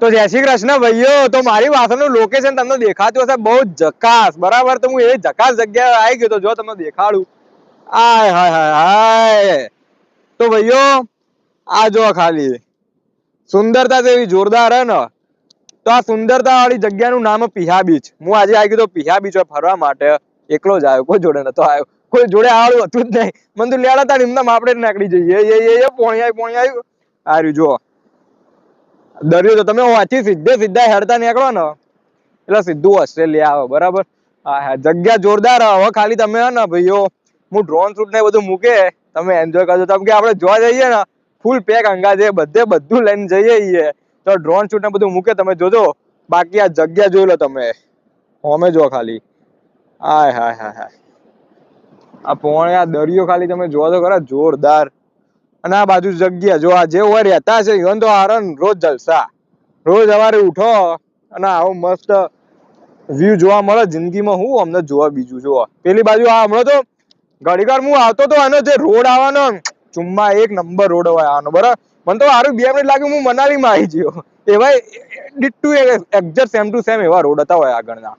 તો જય શ્રી કૃષ્ણ ભાઈઓ. તો મારી વાસણનું લોકેશન તમને દેખાતું હશે બહુ જકાસ, બરાબર. તો હું એ જકાસ જગ્યાએ આવી ગયો તો જો તમને દેખાડું. આય હાય હાય હાય. તો ભાઈઓ આ જો ખાલી સુંદરતા તો એવી જોરદાર હે ને. તો આ સુંદરતા વાળી જગ્યાનું નામ પીહા બીચ. હું આજે આવી ગયો તો પીહા બીચ ફરવા માટે. એકલો જ આવ્યો, કોઈ જોડે નતો આવ્યો, કોઈ જોડે આવડું હતું જ નહીં. મને તો લેડા હતા એમને આપણે નીકળી જઈએ. પોણી આવ્યું આ રહ્યું જો દરિયો. તો તમે વાંચી સીધા હેડતા નીકળો ને એટલે સીધું ઓસ્ટ્રેલિયા આવે, બરાબર. હા, જગ્યા જોરદાર. હવે ખાલી તમે હે ને ભાઈઓ હું ડ્રોન શૂટ ને બધું મૂકે તમે એન્જોય કરજો. કેમ કે આપણે જોવા જઈએ ને ફૂલ પેક અંગા છે, બધું લઈને જઈએ તો ડ્રોન શૂટ ને બધું મૂકે તમે જોજો. બાકી આ જગ્યા જોઈ લો તમે, અમે જો ખાલી હાય હાય હાય હાય. આ પોણે આ દરિયો ખાલી તમે જોવા તો ખરા, જોરદાર. અને આ બાજુ જગ્યા જો આ જે હોય રહેતા છે ઈવન તો હારન રોજ જલસા. રોજ સવારે ઉઠો અને આવું મસ્ત વ્યૂ જોવા મળે જિંદગીમાં. હું અમને જોવા બીજું જોવા પેલી બાજુ આ હમણાં તો ઘડીવાર હું આવતો તો એનો જે રોડ આવવાનો ચુમ્મા એક નંબર રોડ હોય આવવાનો, બરાબર. મને તો સારું 2 મિનિટ લાગ્યું હું મનાલીમાં આવી ગયો. એવા ડિટ્ટુ એક્ઝેક્ટ સેમ ટુ સેમ એવા રોડ હતા હોય આગળના.